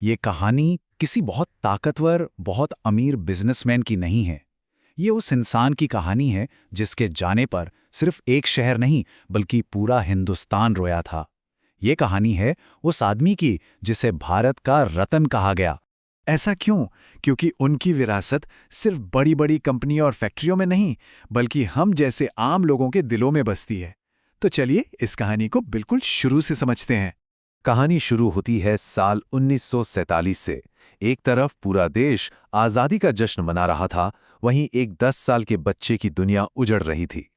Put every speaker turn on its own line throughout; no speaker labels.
ये कहानी किसी बहुत ताकतवर, बहुत अमीर बिजनेसमैन की नहीं है। ये उस इंसान की कहानी है जिसके जाने पर सिर्फ एक शहर नहीं बल्कि पूरा हिंदुस्तान रोया था। ये कहानी है उस आदमी की जिसे भारत का रतन कहा गया। ऐसा क्यों? क्योंकि उनकी विरासत सिर्फ बड़ी बड़ी कंपनियों और फैक्ट्रियों में नहीं, बल्कि हम जैसे आम लोगों के दिलों में बसती है। तो चलिए इस कहानी को बिल्कुल शुरू से समझते हैं।
कहानी शुरू होती है साल 1947 से। एक तरफ पूरा देश आज़ादी का जश्न मना रहा था, वहीं एक 10 साल के बच्चे की दुनिया उजड़ रही थी।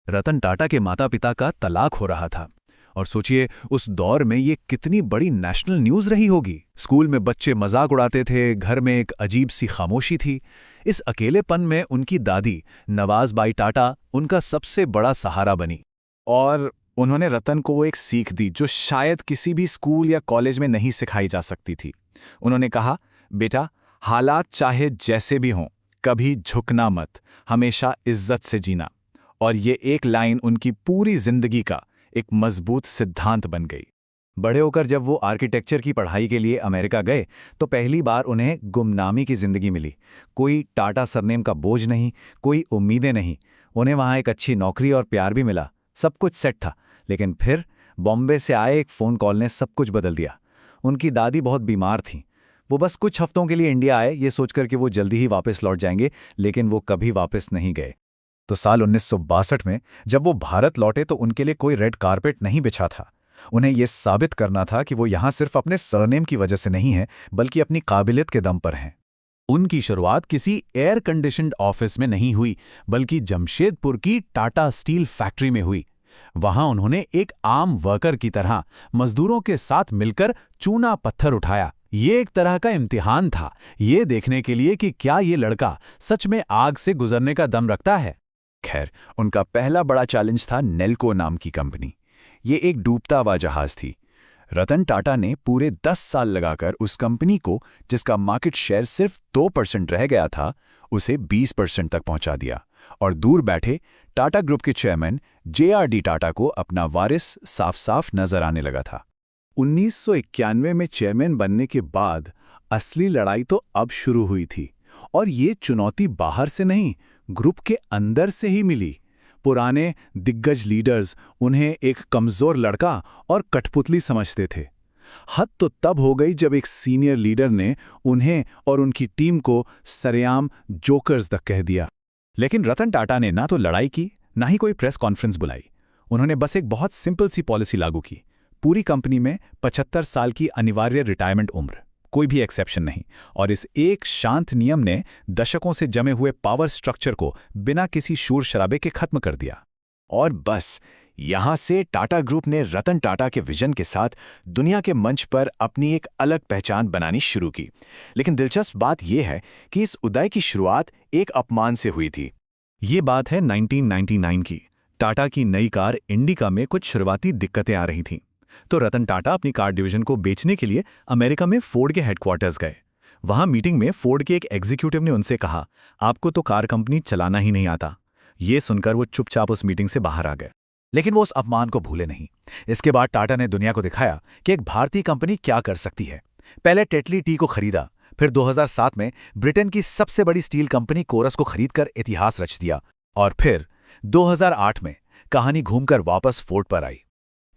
रतन टाटा के माता पिता का तलाक हो रहा था। और सोचिए उस दौर में ये कितनी बड़ी नेशनल न्यूज़ रही होगी। स्कूल में बच्चे मजाक उड़ाते थे, घर में एक अजीब सी खामोशी थी। इस अकेलेपन में उनकी दादी नवाज़बाई टाटा उनका सबसे बड़ा सहारा बनी। और उन्होंने रतन को वो एक सीख दी जो शायद किसी भी स्कूल या कॉलेज में नहीं सिखाई जा सकती थी। उन्होंने कहा, बेटा, हालात चाहे जैसे भी हों, कभी झुकना मत, हमेशा इज्जत से जीना। और ये एक लाइन उनकी पूरी जिंदगी का एक मजबूत सिद्धांत बन गई। बड़े होकर जब वो आर्किटेक्चर की पढ़ाई के लिए अमेरिका गए तो पहली बार उन्हें गुमनामी की जिंदगी मिली। कोई टाटा सरनेम का बोझ नहीं, कोई उम्मीदें नहीं। उन्हें वहाँ एक अच्छी नौकरी और प्यार भी मिला, सब कुछ सेट था। लेकिन फिर बॉम्बे से आए एक फ़ोन कॉल ने सब कुछ बदल दिया। उनकी दादी बहुत बीमार थीं। वो बस कुछ हफ्तों के लिए इंडिया आए, ये सोचकर कि वो जल्दी ही वापस लौट जाएंगे, लेकिन वो कभी वापस नहीं गए। तो साल 1962 में जब वो भारत लौटे तो उनके लिए कोई रेड कारपेट नहीं बिछा था। उन्हें ये साबित करना था कि वो यहाँ सिर्फ अपने सरनेम की वजह से नहीं हैं, बल्कि अपनी काबिलियत के दम पर हैं। उनकी शुरुआत किसी एयर कंडीशन्ड ऑफिस में नहीं हुई, बल्कि जमशेदपुर की टाटा स्टील फैक्ट्री में हुई। वहां उन्होंने एक आम वर्कर की तरह मजदूरों के साथ मिलकर चूना पत्थर उठाया। ये एक तरह का इम्तिहान था, ये देखने के लिए कि क्या ये लड़का सच में आग से गुजरने का दम रखता है। खैर, उनका पहला बड़ा चैलेंज था नेल्को नाम की कंपनी। ये एक डूबता हुआ जहाज थी। रतन टाटा ने पूरे 10 साल लगाकर उस कंपनी को, जिसका मार्केट शेयर सिर्फ 2% रह गया था, उसे 20% तक पहुंचा दिया। और दूर बैठे टाटा ग्रुप के चेयरमैन JRD टाटा को अपना वारिस साफ साफ नजर आने लगा था। 1991 में चेयरमैन बनने के बाद असली लड़ाई तो अब शुरू हुई थी। और ये चुनौती बाहर से नहीं, ग्रुप के अंदर से ही मिली। पुराने दिग्गज लीडर्स उन्हें एक कमजोर लड़का और कठपुतली समझते थे। हद तो तब हो गई जब एक सीनियर लीडर ने उन्हें और उनकी टीम को सरेआम जोकर्स तक कह दिया। लेकिन रतन टाटा ने ना तो लड़ाई की, ना ही कोई प्रेस कॉन्फ्रेंस बुलाई। उन्होंने बस एक बहुत सिंपल सी पॉलिसी लागू की। पूरी कंपनी में 75 साल की अनिवार्य रिटायरमेंट उम्र, कोई भी एक्सेप्शन नहीं। और इस एक शांत नियम ने दशकों से जमे हुए पावर स्ट्रक्चर को बिना किसी शोर शराबे के खत्म कर दिया। और बस यहां से टाटा ग्रुप ने रतन टाटा के विजन के साथ दुनिया के मंच पर अपनी एक अलग पहचान बनानी शुरू की। लेकिन दिलचस्प बात यह है कि इस उदय की शुरुआत एक अपमान से हुई थी। ये बात है 1999 की। टाटा की नई कार इंडिका में कुछ शुरुआती दिक्कतें आ रही थीं। तो रतन टाटा अपनी कार डिवीजन को बेचने के लिए अमेरिका में फोर्ड के हेडक्वार्टर्स गए। वहां मीटिंग में फोर्ड के एक एग्जीक्यूटिव ने उनसे कहा, आपको तो कार कंपनी चलाना ही नहीं आता। ये सुनकर वो चुपचाप उस मीटिंग से बाहर आ गए। लेकिन वो उस अपमान को भूले नहीं। इसके बाद टाटा ने दुनिया को दिखाया कि एक भारतीय कंपनी क्या कर सकती है। पहले टेटली टी को खरीदा, फिर 2007 में ब्रिटेन की सबसे बड़ी स्टील कंपनी कोरस को खरीदकर इतिहास रच दिया। और फिर 2008 में कहानी घूमकर वापस फोर्ड पर आई।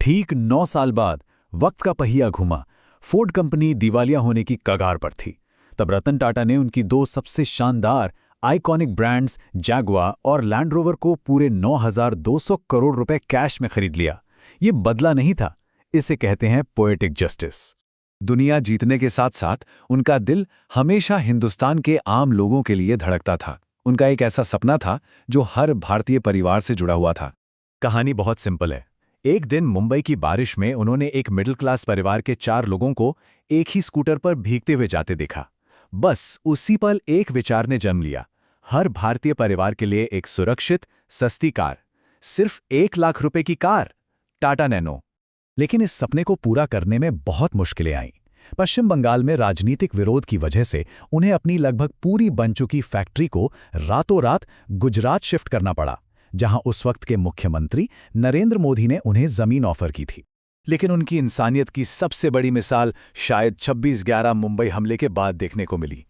ठीक 9 साल बाद वक्त का पहिया घूमा। फोर्ड कंपनी दिवालिया होने की कगार पर थी। तब रतन टाटा ने उनकी 2 सबसे शानदार आइकॉनिक ब्रांड्स जैगुआर और लैंड रोवर को पूरे 9,200 करोड़ रुपए कैश में खरीद लिया। ये बदला नहीं था, इसे कहते हैं पोएटिक जस्टिस। दुनिया जीतने के साथ साथ उनका दिल हमेशा हिंदुस्तान के आम लोगों के लिए धड़कता था। उनका एक ऐसा सपना था जो हर भारतीय परिवार से जुड़ा हुआ था। कहानी बहुत सिंपल है। एक दिन मुंबई की बारिश में उन्होंने एक मिडिल क्लास परिवार के 4 लोगों को एक ही स्कूटर पर भीगते हुए जाते देखा। बस उसी पल एक विचार ने जन्म लिया। हर भारतीय परिवार के लिए एक सुरक्षित, सस्ती कार। सिर्फ 1 लाख रुपए की कार, टाटा नैनो। लेकिन इस सपने को पूरा करने में बहुत मुश्किलें आईं। पश्चिम बंगाल में राजनीतिक विरोध की वजह से उन्हें अपनी लगभग पूरी बन चुकी फैक्ट्री को रातों रात गुजरात शिफ्ट करना पड़ा, जहां उस वक्त के मुख्यमंत्री नरेंद्र मोदी ने उन्हें जमीन ऑफर की थी। लेकिन उनकी इंसानियत की सबसे बड़ी मिसाल शायद 26/11 मुंबई हमले के बाद देखने को मिली।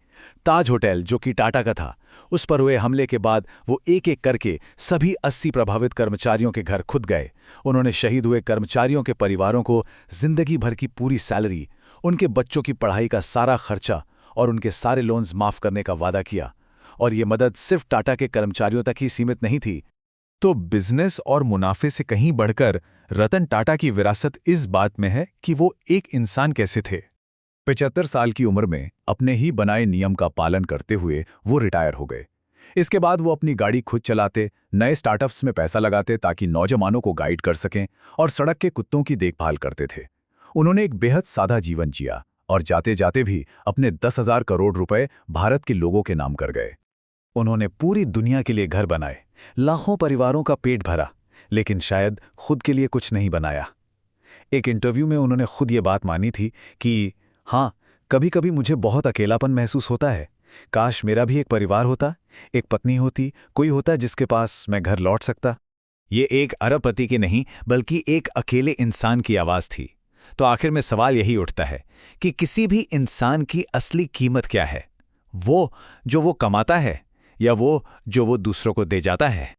ताज होटल, जो कि टाटा का था, उस पर हुए हमले के बाद वो एक एक करके सभी 80 प्रभावित कर्मचारियों के घर खुद गए। उन्होंने शहीद हुए कर्मचारियों के परिवारों को जिंदगी भर की पूरी सैलरी, उनके बच्चों की पढ़ाई का सारा खर्चा और उनके सारे लोन्स माफ करने का वादा किया। और ये मदद सिर्फ टाटा के कर्मचारियों तक ही सीमित नहीं थी।
तो बिजनेस और मुनाफे से कहीं बढ़कर रतन टाटा की विरासत इस बात में है कि वो एक इंसान कैसे थे।
75 साल की उम्र में अपने ही बनाए नियम का पालन करते हुए वो रिटायर हो गए। इसके बाद वो अपनी गाड़ी खुद चलाते, नए स्टार्टअप्स में पैसा लगाते ताकि नौजवानों को गाइड कर सकें, और सड़क के कुत्तों की देखभाल करते थे। उन्होंने एक बेहद सादा जीवन जिया और जाते जाते भी अपने 10,000 करोड़ रुपए भारत के लोगों के नाम कर गए। उन्होंने पूरी दुनिया के लिए घर बनाए, लाखों परिवारों का पेट भरा, लेकिन शायद खुद के लिए कुछ नहीं बनाया। एक इंटरव्यू में उन्होंने खुद ये बात मानी थी कि हाँ, कभी कभी मुझे बहुत अकेलापन महसूस होता है। काश मेरा भी एक परिवार होता, एक पत्नी होती, कोई होता जिसके पास मैं घर लौट सकता। ये एक अरबपति की नहीं, बल्कि एक अकेले इंसान की आवाज़ थी। तो आखिर में सवाल यही उठता है कि किसी भी इंसान की असली कीमत क्या है? वो जो वो कमाता है, या वो जो वो दूसरों को दे जाता है?